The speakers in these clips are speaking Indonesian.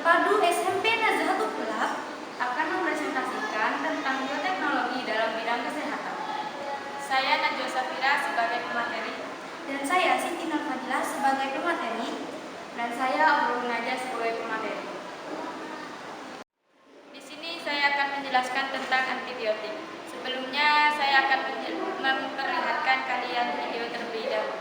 Terpadu SMP Nazahatul Ulama akan mempresentasikan tentang bioteknologi dalam bidang kesehatan. Saya Najwa Safira sebagai pemateri. Dan saya Siti Nurfadilah sebagai pemateri. Dan saya Aurul Naja sebagai pemateri. Di sini saya akan menjelaskan tentang antibiotik. Sebelumnya saya akan memperlihatkan kalian video terlebih dahulu.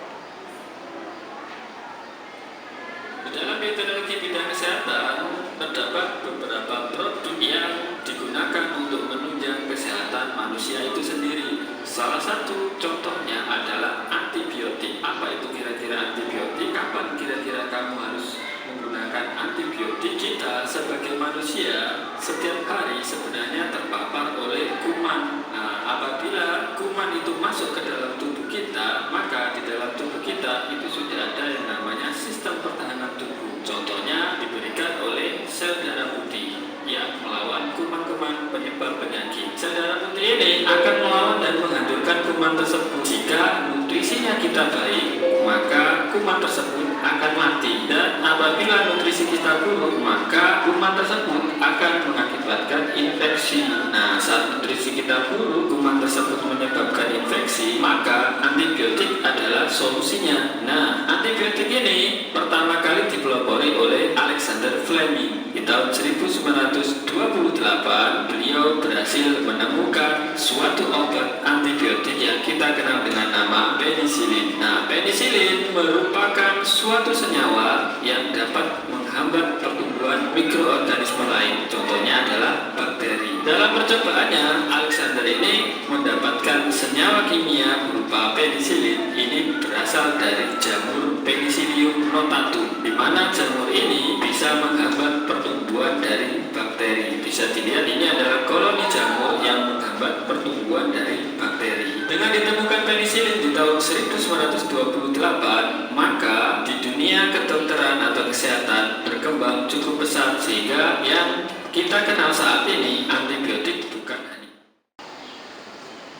Dalam teknologi bidang kesehatan, terdapat beberapa produk yang digunakan untuk menunjang kesehatan manusia itu sendiri. Salah satu contohnya adalah antibiotik. Apa itu kira-kira antibiotik? Kapan kira-kira kamu harus menggunakan antibiotik? Kita sebagai manusia setiap hari sebenarnya terpapar oleh kuman. Nah, apabila kuman itu masuk ke dalam tubuh kita, maka di dalam tubuh kita itu sudah ada yang namanya sistem pertahanan tubuh. Contohnya diberikan oleh sel darah putih yang melawan kuman-kuman penyebab penyakit. Sel darah putih ini akan melawan dan menghancurkan kuman tersebut. Jika nutrisinya kita baik, maka kuman tersebut akan mati. Dan apabila nutrisi kita buruk, maka kuman tersebut akan mengakibatkan infeksi. Nah, saat nutrisi kita buruk, kuman tersebut menyebabkan infeksi, maka antibiotik adalah solusinya. Nah, antibiotik ini pertama kali dipelopori oleh Alexander Fleming. Di tahun 1928, beliau berhasil menemukan suatu obat antibiotik yang kita kenal dengan nama penisilin. Nah, penisilin merupakan suatu senyawa yang dapat menghambat pertumbuhan mikroorganisme lain. Contohnya adalah bakteri. Dalam percobaannya, Alexander ini mendapatkan senyawa kimia berupa penisilin. Ini berasal dari jamur Penicillium notatum, di mana jamur ini bisa menghambat pertumbuhan dari bakteri. Bisa dilihat ini adalah koloni jamur yang menghambat pertumbuhan dari bakteri. Dengan ditemukan penisilin di tahun 1928, maka di dunia kedokteran atau kesehatan berkembang cukup pesat sehingga yang kita kenal saat ini antibiotik bukan hanya.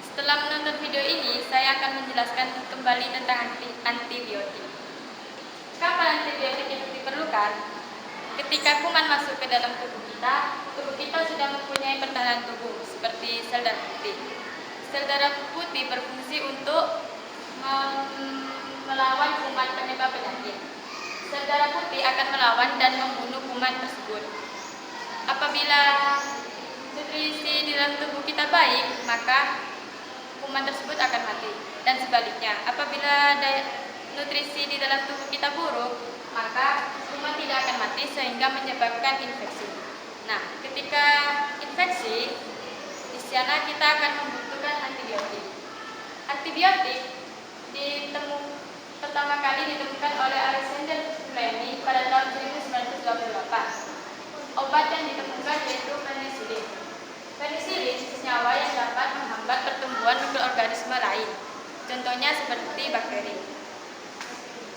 Setelah menonton video ini, saya akan menjelaskan kembali tentang antibiotik. Kapan antibiotik itu diperlukan? Ketika kuman masuk ke dalam tubuh kita sudah mempunyai pertahanan tubuh seperti sel darah putih. Sel darah putih berfungsi untuk melawan kuman penyebab penyakit. Sel darah putih akan melawan dan membunuh kuman tersebut. Apabila nutrisi di dalam tubuh kita baik, maka kuman tersebut akan mati. Dan sebaliknya, apabila nutrisi di dalam tubuh kita buruk, maka kuman tidak akan mati sehingga menyebabkan infeksi. Nah, ketika infeksi, di sana kita akan membutuhkan antibiotik. Antibiotik pertama kali ditemukan oleh Alexander Fleming pada tahun 1928. Obat yang ditemukan yaitu penisilin. Penisilin senyawa yang dapat menghambat pertumbuhan mikroorganisme lain, contohnya seperti bakteri.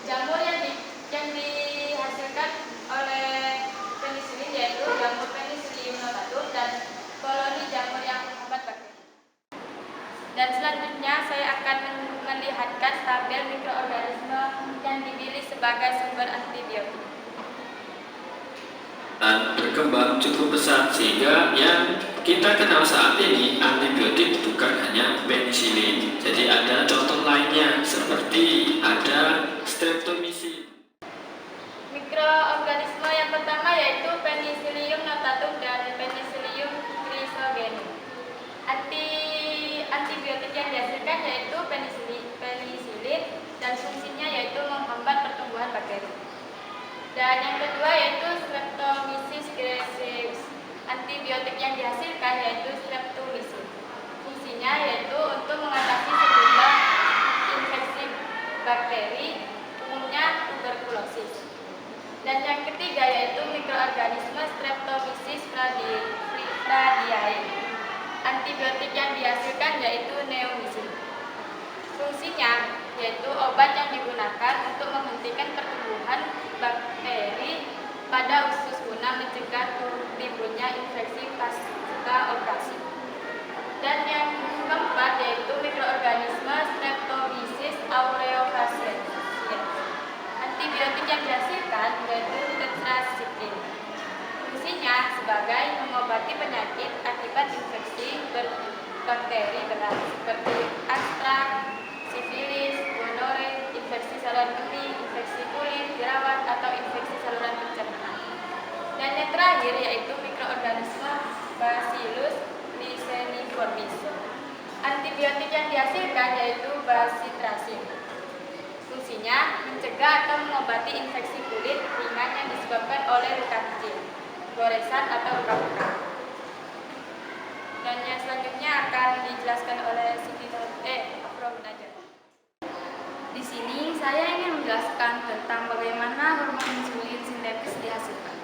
Jamur yang dihasilkan oleh penisilin yaitu jamur Penicillium notatum dan koloni jamur yang menghambat bakteri. Dan selanjutnya saya akan melihatkan tabel mikroorganisme yang dipilih sebagai sumber antibiotik. Dan berkembang cukup pesat sehingga yang kita kenal saat ini antibiotik bukan hanya penisilin. Jadi ada contoh lainnya seperti ada streptomycin. Mikroorganisme yang pertama yaitu Penicillium notatum dan Penicillium chrysogenum. Antibiotik yang dihasilkan yaitu penisilin dan fungsinya yaitu menghambat pertumbuhan bakteri. Dan yang kedua yaitu Streptomyces graeseus. Antibiotik yang dihasilkan yaitu streptomycin. Fungsinya yaitu untuk mengatasi sejumlah infeksi bakteri, umumnya tuberkulosis. Dan yang ketiga yaitu mikroorganisme Streptomyces radiae. Antibiotik yang dihasilkan yaitu neomycin. Fungsinya yaitu obat yang digunakan untuk menghentikan pertumbuhan bakteri pada usus guna mencegah timbulnya infeksi pasca operasi. Dan yang keempat yaitu mikroorganisme Streptomyces aureofaciens. Antibiotik yang dihasilkan yaitu tetracycline. fungsinya sebagai mengobati penyakit akibat infeksi bakteri berat seperti antraks, sifilis, gonore, infeksi saluran kemih, infeksi kulit, jerawat, atau infeksi saluran pencernaan. Dan yang terakhir yaitu mikroorganisme Bacillus licheniformis. Antibiotik yang dihasilkan yaitu bacitracin. Fungsinya mencegah atau mengobati infeksi kulit ringan yang disebabkan oleh luka kecil, goresan atau luka bekam. Dan yang selanjutnya akan dijelaskan oleh Siti Afromunajat. Di sini saya ingin menjelaskan tentang bagaimana hormon insulin sintetis dihasilkan.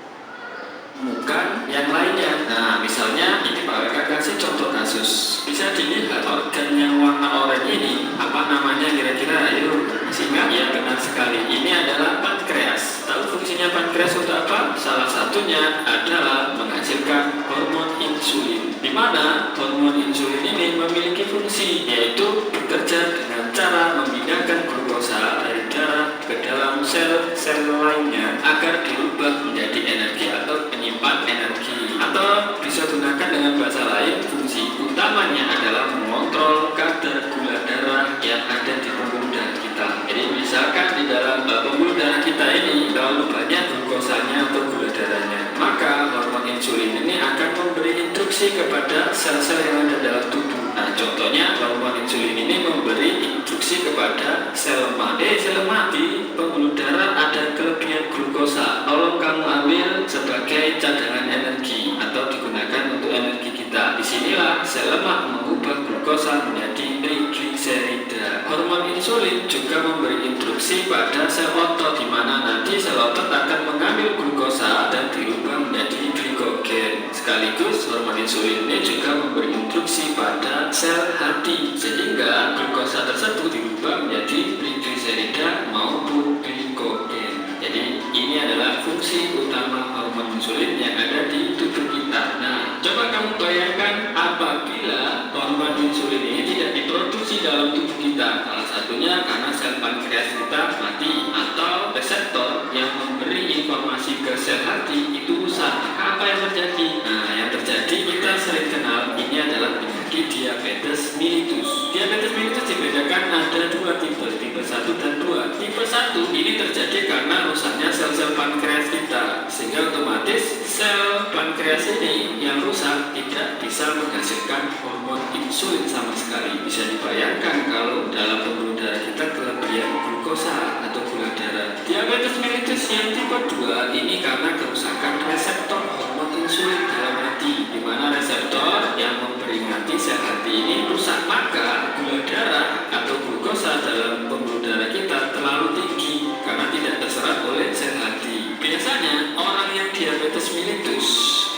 Bukan yang lainnya. Nah, misalnya ini Pak Eka kasih contoh kasus. Bisa dilihat organ yang warna oranye ini, apa namanya kira-kira? Ayo, sehingga ya benar sekali. Ini adalah pankreas. Tahu fungsinya pankreas untuk apa? Salah satunya adalah menghasilkan hormon insulin. Di mana hormon insulin ini memiliki fungsi, yaitu bekerja dengan cara memindahkan glukosa dari darah ke dalam sel-sel lainnya agar dirubah menjadi energi atau penyimpan energi, atau bisa gunakan dengan bahasa lain, fungsi utamanya adalah mengontrol kadar gula darah yang ada di pembuluh darah kita. Jadi misalkan di dalam pembuluh darah kita ini terlalu banyak glukosanya atau gula darahnya, maka hormon insulin ini akan memberi instruksi kepada sel-sel yang ada dalam tubuh. Nah, contohnya hormon insulin ini memberi instruksi kepada sel lemak. Sel lemak di pembuluh darah ada kelebihan glukosa. Tolong kamu ambil sebagai cadangan energi atau digunakan untuk energi kita. Disinilah sel lemak mengubah glukosa menjadi trigliserida. Hormon insulin juga memberi instruksi pada sel otot, di mana nanti sel otot akan mengambil glukosa dan dirubah menjadi glikogen. Sekaligus hormon insulin ini juga memberi instruksi pada sel hati, sehingga glukosa tersebut dirubah menjadi trigliserida maupun glikogen. Jadi ini adalah fungsi utama hormon insulin yang ada di tubuh kita. Nah, coba kamu bayangkan apabila hormon insulin ini tidak diproduksi dalam tubuh kita. Salah satunya karena sel pankreas kita mati, atau reseptor yang memberi informasi ke sel hati itu rusak. Apa yang terjadi? Nah, yang terjadi kita sering kenal ini adalah penyakit diabetes mellitus. Diabetes mellitus dibedakan ada dua tipe 1 dan 2. Tipe 1 ini terjadi karena rusaknya sel-sel pankreas kita, sehingga otomatis sel pankreas ini yang rusak tidak bisa menghasilkan hormon insulin sama sekali. Bisa dibayangkan kalau dalam pembuluh darah kita kelebihan glukosa atau gula darah. Diabetes mellitus yang tipe 2 ini karena kerusakan reseptor hormon insulin dalam hati, di mana reseptor yang memperingati sel hati ini rusak, maka gula darah atau glukosa dalam pembuluh darah kita terlalu tinggi karena tidak terserap oleh sel hati. Biasanya orang yang diabetes mellitus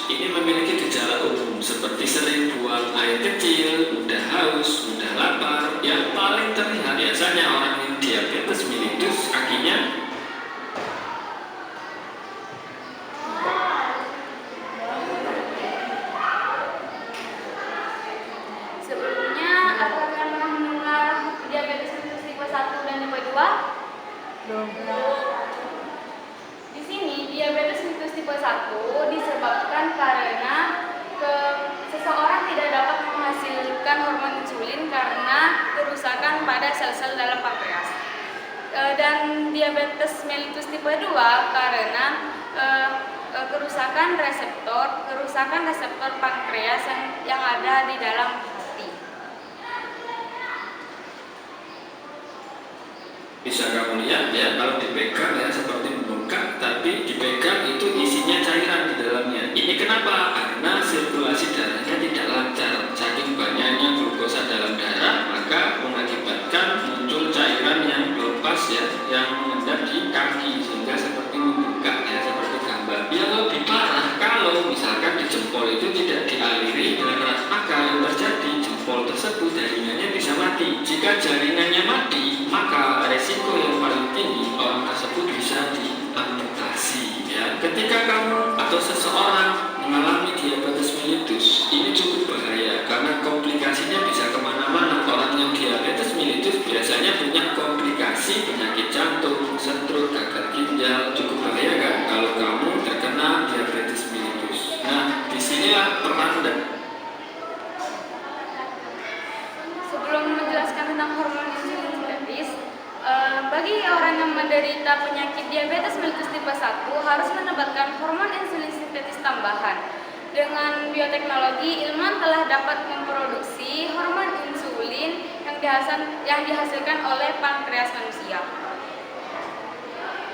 ini memiliki gejala umum seperti sering buang air kecil, mudah haus, mudah lapar. Yang paling terlihat biasanya orang yang diabetes mellitus kakinya Sebelumnya, apakah kalian pernah mendengar diabetes mellitus tipe 1 dan tipe 2? Di sini, diabetes mellitus tipe 1 disebabkan karena seseorang tidak dapat menghasilkan hormon insulin karena kerusakan pada sel-sel dalam pankreas. Dan diabetes mellitus tipe 2 karena kerusakan reseptor pankreas yang ada di dalam hati. bisa kamu lihat ya, kalau dipegang ya seperti membengkak, tapi dipegang itu isinya cairan di dalamnya. Ini kenapa? Karena sirkulasi darahnya tidak lancar. Saking banyaknya glukosa dalam darah, maka mengakibatkan muncul cairan yang lepas ya, yang mengendap di kaki sehingga seperti membengkak ya, seperti gambar. Yang lebih parah kalau misalkan di jempol itu tidak dialiri darah, maka yang terjadi jempol tersebut jaringannya bisa mati. Jika jaringannya mati, maka resiko yang paling tinggi orang tersebut bisa diamputasi ya. Ketika kamu atau seseorang mengalami diabetes mellitus, ini cukup bahaya karena komplikasinya bisa kemana-mana. Orang yang diabetes mellitus biasanya punya komplikasi penyakit jantung, stroke, gagal ginjal. Cukup bahaya kan kalau kamu terkena diabetes mellitus. Nah, menderita penyakit diabetes mellitus tipe 1 harus mendapatkan hormon insulin sintetis tambahan. Dengan bioteknologi, ilmuwan telah dapat memproduksi hormon insulin yang dihasilkan oleh pankreas manusia.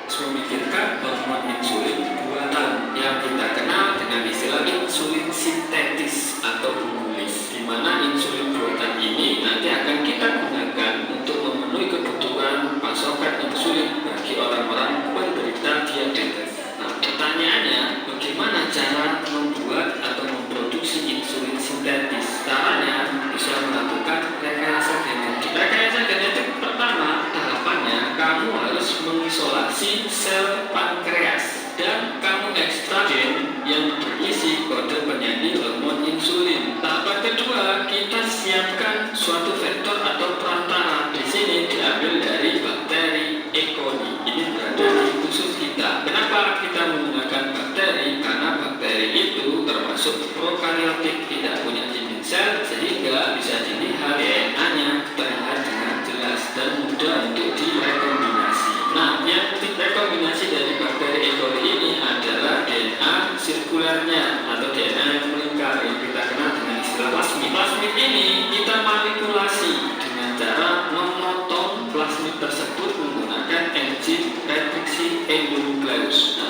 Memikirkan hormon insulin buatan yang kita kenal dengan istilah insulin sintetis atau bukulis, di mana insulin buatan ini nanti akan kita gunakan untuk memenuhi kebutuhan pasokan insulin bagi orang-orang penderita diabetes. Nah, pertanyaannya, bagaimana cara membuat atau memproduksi insulin sintetis? Caranya bisa melakukan rekayasa genetik. Rekayasa genetik pertama, tahapannya kamu harus mengisolasi sel pankreas dan kamu ekstrak gen yang berisi kode penyanyi hormon insulin. Tahapan kedua, kita siapkan suatu vektor atau perantara. Di sini diambil dari bakteri E. coli. Ini berada di usus kita. Kenapa kita menggunakan bakteri? Karena bakteri itu termasuk prokaryotik, tidak punya dinding sel, sehingga bisa dilihat DNA-nya terlihat dengan jelas dan mudah untuk direkombinasi. Nah, yang rekombinasi dari bakteri E. coli ini adalah DNA sirkulernya atau DNA yang melingkar yang kita kenal dengan istilah plasmid. Plasmid ini kita manipulasi dengan cara memotong plasmid tersebut menggunakan enzim reduksi endonukleus. Nah,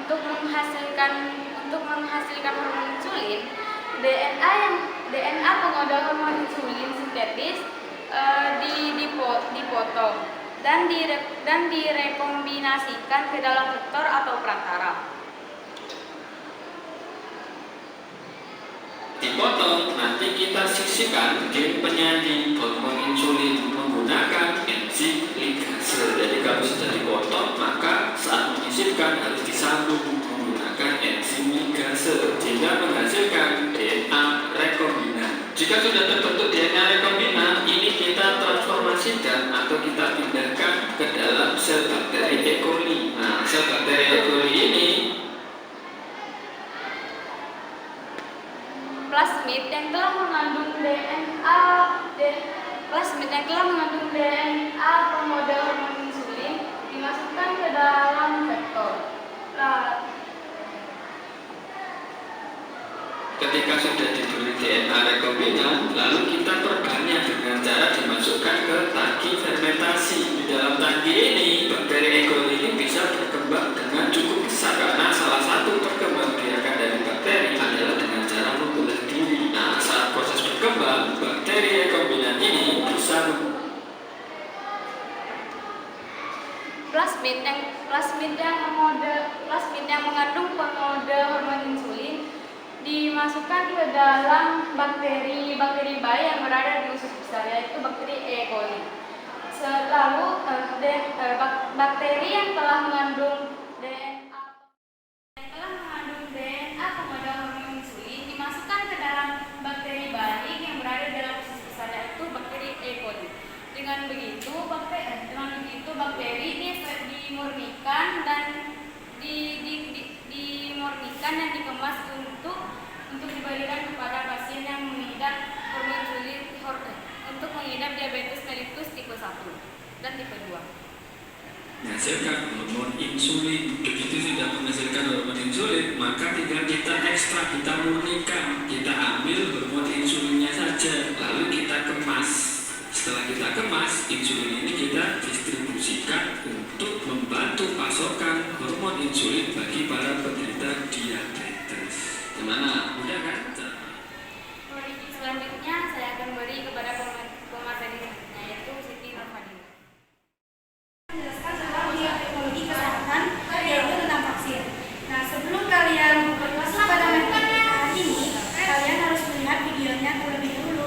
Untuk menghasilkan hormon insulin, DNA pengoda hormon insulin sintetis dipotong dan direkombinasikan ke dalam vektor atau perantara. Dipotong, nanti kita sisihkan gen penyanyi hormon insulin menggunakan enzim ligase. Jadi kalau sudah dipotong, maka saat menyisipkan harus disambung menggunakan enzim ligase sehingga menghasilkan DNA rekombinan. Jika sudah terbentuk DNA rekombinan, ini kita transformasikan atau kita pindahkan ke dalam sel bakteri E. coli. Nah, sel bakteri E. coli ini Plasmid yang telah mengandung DNA pengoda hormon insulin dimasukkan ke dalam vektor. ketika sudah diberi DNA rekombinan, lalu kita perbanyak dengan cara dimasukkan ke tangki fermentasi. Di dalam tangki ini, bakteri E. coli ini bisa berkembang dengan cukup besar karena salah satu perkembangbiakan dari bakteri adalah dengan cara membelah diri. Nah, saat proses berkembang, bakteri rekombinan ini bisa plasmid yang mengandung pengoda hormon insulin dimasukkan ke dalam bakteri bayi yang berada di usus besar, yaitu bakteri E. coli. Lalu bakteri yang telah mengandung DNA pengoda hormon insulin dimasukkan ke dalam bakteri bayi yang berada di dalam usus besar, yaitu bakteri E. coli. Dengan begitu bakteri ini dimurnikan dan dikemas untuk dibagikan kepada pasien yang mengidap untuk mengidap diabetes mellitus tipe 1 dan tipe 2. menghasilkan hormon insulin. Begitu sudah menghasilkan hormon insulin, maka tinggal kita ekstrak, kita murnikan, kita ambil hormon insulinnya saja, lalu kita kemas. Setelah kita kemas, insulin ini kita distribusikan untuk membantu pasokan hormon insulin bagi para penderita diabetes. Gimana? Udah kan? Selanjutnya saya akan beri kepada pemateri, yaitu Siti Nurfadila. Menjelaskan tentang teknologi kesehatan, yaitu tentang vaksin. Nah, sebelum kalian masuk pada materi hari ini, kalian harus melihat videonya terlebih dahulu.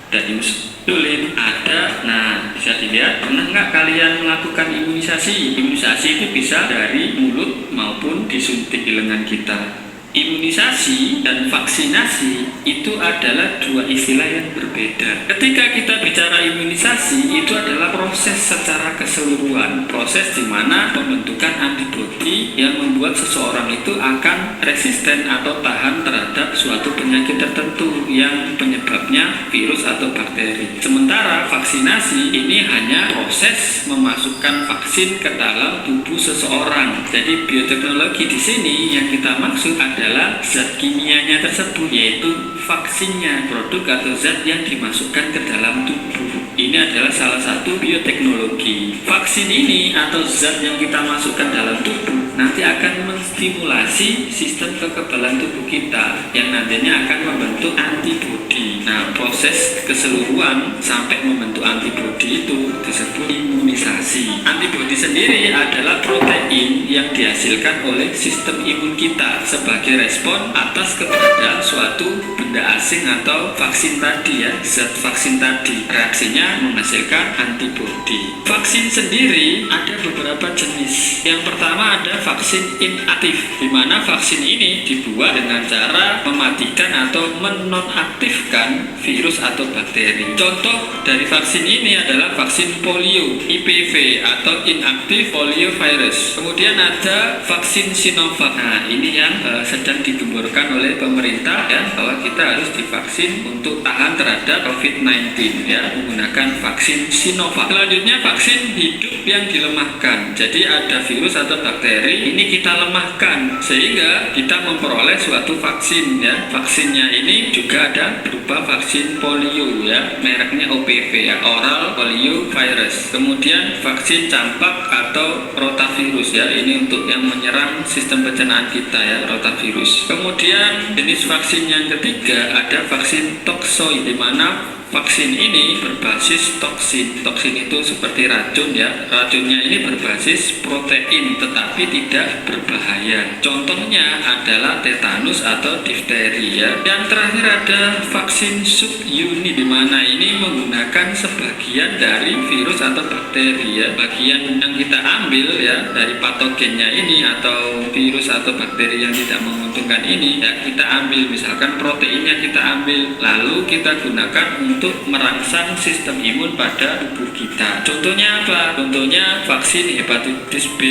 Dan insulin ada, nah bisa dilihat, pernah nggak kalian melakukan imunisasi? Imunisasi itu bisa dari mulut maupun disuntik di lengan kita. Imunisasi dan vaksinasi itu adalah dua istilah yang berbeda. Ketika kita bicara imunisasi, itu adalah proses secara keseluruhan, proses di mana pembentukan antibodi yang membuat seseorang itu akan resisten atau tahan terhadap suatu penyakit tertentu yang penyebabnya virus atau bakteri. Sementara vaksinasi ini hanya proses memasukkan vaksin ke dalam tubuh seseorang. Jadi bioteknologi di sini yang kita maksud adalah zat kimianya tersebut, yaitu vaksinnya, produk atau zat yang dimasukkan ke dalam tubuh. Ini adalah salah satu bioteknologi. Vaksin ini atau zat yang kita masukkan dalam tubuh nanti akan menstimulasi sistem kekebalan tubuh kita yang nantinya akan membentuk antibodi. Nah, proses keseluruhan sampai membentuk antibodi itu disebut imunisasi. Antibodi sendiri adalah protein yang dihasilkan oleh sistem imun kita sebagai respon atas keberadaan suatu benda asing atau vaksin tadi ya, zat vaksin tadi. Reaksinya menghasilkan antibodi. Vaksin sendiri ada beberapa jenis. Yang pertama ada vaksin inaktif, di mana vaksin ini dibuat dengan cara mematikan atau menonaktifkan virus atau bakteri. Contoh dari vaksin ini adalah vaksin polio, IPV atau inactive polio virus. Kemudian ada vaksin Sinovac. Nah, ini yang sedang digemborkan oleh pemerintah ya, bahwa kita harus divaksin untuk tahan terhadap COVID-19 ya, menggunakan vaksin Sinovac. Selanjutnya vaksin hidup yang dilemahkan. Jadi ada virus atau bakteri, ini kita lemahkan sehingga kita memperoleh suatu vaksin ya. Vaksinnya ini juga ada berupa vaksin polio ya, mereknya OPV ya, oral polio virus. Kemudian vaksin campak atau rotavirus ya, ini untuk yang menyerang sistem pencernaan kita ya, rotavirus. Kemudian jenis vaksin yang ketiga ada vaksin toksoid, di mana vaksin ini berbasis toksin. Toksin itu seperti racun ya. Racunnya ini berbasis protein tetapi tidak berbahaya. Contohnya adalah tetanus atau difteri ya. Yang terakhir ada vaksin subunit, di mana ini menggunakan sebagian dari virus atau bakteri ya. Bagian yang kita ambil ya dari patogennya ini atau virus atau bakteri yang tidak menguntungkan ini ya, kita ambil, misalkan proteinnya kita ambil, lalu kita gunakan untuk merangsang sistem imun pada tubuh kita. Contohnya apa? Contohnya vaksin hepatitis B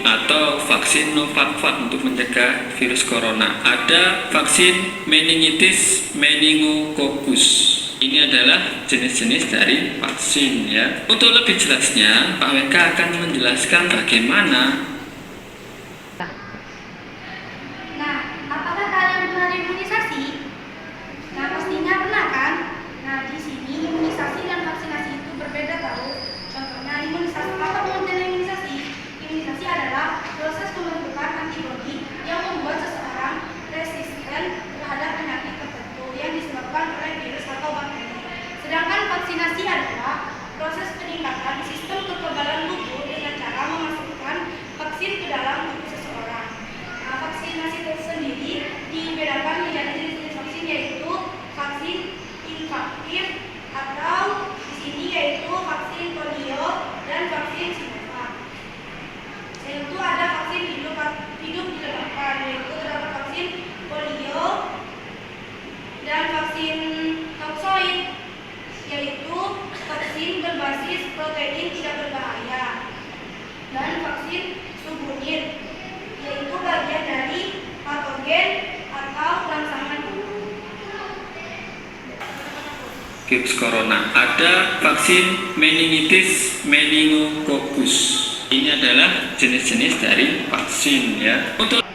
atau vaksin Novavax untuk mencegah virus corona. Ada vaksin meningitis meningococcus. Ini adalah jenis-jenis dari vaksin ya. Untuk lebih jelasnya, Pak WK akan menjelaskan bagaimana. Nah, apakah kalian pernah imunisasi? Nah, pastinya pernah kan? Nah, di sini imunisasi dan vaksinasi itu berbeda tahu. Contohnya imunisasi, apa pengertian imunisasi? Imunisasi adalah proses pembentukan antibodi yang membuat seseorang resisten terhadap penyakit tertentu yang disebabkan oleh virus atau bakteri. Sedangkan vaksinasi adalah proses peningkatan sistem kekebalan tubuh dengan cara memasukkan vaksin ke dalam tubuh seseorang. Nah, vaksinasi itu sendiri dibedakan menjadi jenis-jenis vaksin, yaitu vaksin infektif atau di sini yaitu vaksin polio dan vaksin Sinovac. Yaitu ada vaksin hidup dilemahkan, yaitu terdapat vaksin polio dan vaksin toksoid, yaitu vaksin berbasis protein tidak berbahaya, dan vaksin subunit, yaitu bagian dari patogen atau rangsangan virus corona. Ada vaksin meningitis meningococcus. Ini adalah jenis-jenis dari vaksin ya. Untuk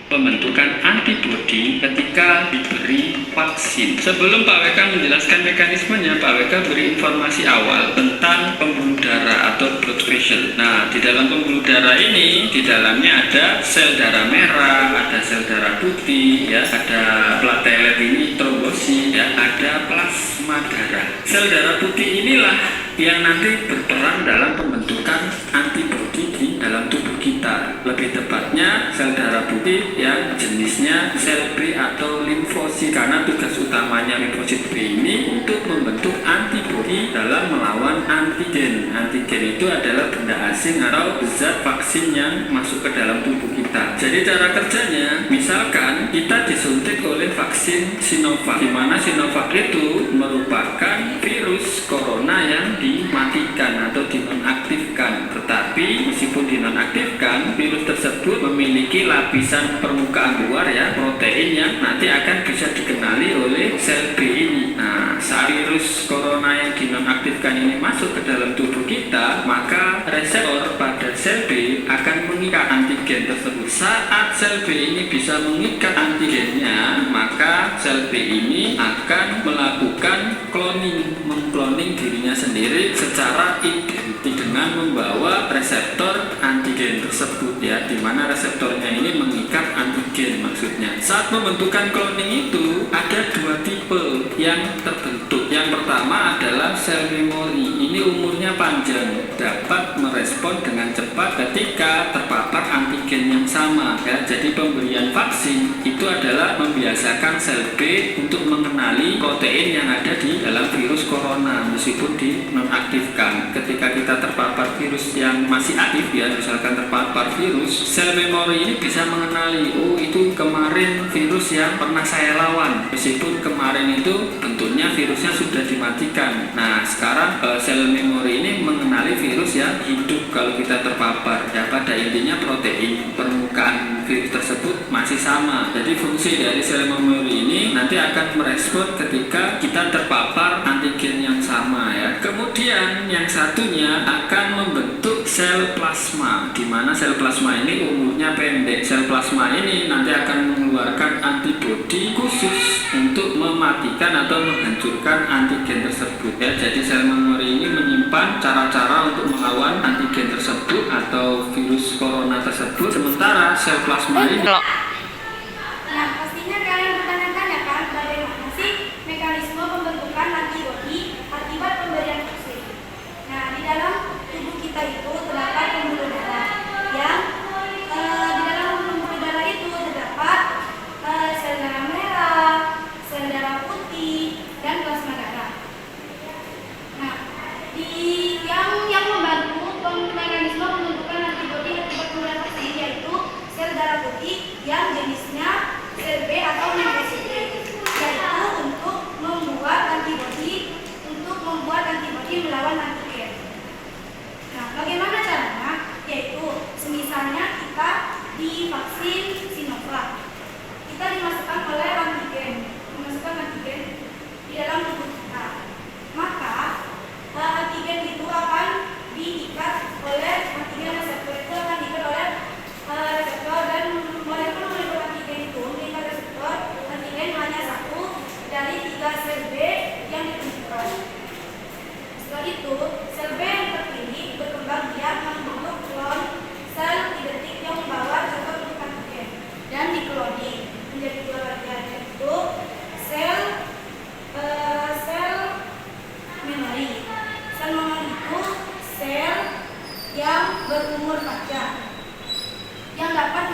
pembentukan antibodi ketika diberi vaksin. Sebelum Pak WK menjelaskan mekanismenya, Pak WK beri informasi awal tentang pembuluh darah atau blood vessel. Nah, di dalam pembuluh darah ini, di dalamnya ada sel darah merah, ada sel darah putih, ya, ada platelet ini trombosit, ya, ada plasma darah. Sel darah putih inilah yang nanti berperan dalam pembentukan antibodi di dalam tubuh kita. Lebih tepatnya sel darah putih yang jenisnya sel B atau limfosit, karena tugas utamanya limfosit B ini untuk membentuk antibodi dalam melawan antigen. Antigen itu adalah benda asing atau zat vaksin yang masuk ke dalam tubuh kita. Jadi cara kerjanya, misalkan kita disuntik oleh vaksin Sinovac, di mana Sinovac itu merupakan virus corona yang dimatikan atau dinonaktifkan. Tetapi meskipun dinonaktifkan, virus tersebut memiliki lapisan permukaan luar ya, protein yang nanti akan bisa dikenali oleh sel B ini. Nah, saat virus corona yang dinonaktifkan ini masuk ke dalam tubuh kita, maka reseptor pada sel B akan mengikat antigen tersebut. Saat sel B ini bisa mengikat antigennya, maka sel B ini akan melakukan cloning, mengkloning dirinya sendiri secara identik dengan membawa reseptor antigen tersebut ya, di mana reseptornya ini mengikat antigen maksudnya. Saat pembentukan cloning itu ada dua tipe yang terbentuk. Yang pertama adalah sel memori. Ini umurnya panjang, dapat merespon dengan cepat ketika terpapar antigen yang sama ya. Jadi pemberian vaksin itu adalah membiasakan sel B untuk mengenali protein yang ada di dalam virus corona meskipun dinonaktifkan. Ketika kita terpapar virus yang masih aktif ya, misalkan terpapar virus, sel memori ini bisa mengenali, oh itu kemarin virus yang pernah saya lawan, meskipun kemarin itu tentunya virusnya sudah dimatikan. Nah sekarang sel memori ini mengenali virus yang hidup kalau kita terpapar ya. Pada intinya protein permukaan virus tersebut masih sama. Jadi fungsi dari sel memori ini nanti akan merespon ketika kita terpapar antigen yang sama ya. Kemudian yang satunya akan membentuk sel plasma, di mana sel plasma ini umurnya pendek. Sel plasma ini nanti akan mengeluarkan antibodi khusus untuk mematikan atau menghancurkan antigen tersebut ya. Jadi sel memori ini menyimpan cara-cara untuk melawan antigen tersebut atau virus corona tersebut, sementara sel plasma ini Nah, pastinya kalian bertanya-tanya kan, bagaimana sih mekanisme pembentukan antibodi akibat pemberian vaksin? Nah, di dalam tubuh kita itu terdapat pembuluh darah yang di dalam pembuluh darah itu terdapat sel darah merah, sel darah putih, dan plasma darah. Nah, yang membantu mekanisme pembentukan antibodi akibat pemberian vaksin yaitu sel darah putih yang jenisnya sel B atau non-HCG, yaitu untuk membuat antibodi melawan antigen. Nah, bagaimana caranya? Yaitu semisalnya kita divaksin Sinovac, kita dimasukkan antigen di dalam tubuh kita, maka antigen itu akan diikat oleh antigen reseptor, itu akan diikat oleh reseptor, dan molekul antigen itu mengikat reseptor antigen hanya satu dari 3 sel B yang ditentukan. Setelah itu, sel B yang terpilih berkembang biak membentuk klon sel identik yang membawa reseptor untuk antigen dan dikloning menjadi 2 bagian, yaitu sel memori. Sel memori itu sel yang berumur panjang yang dapat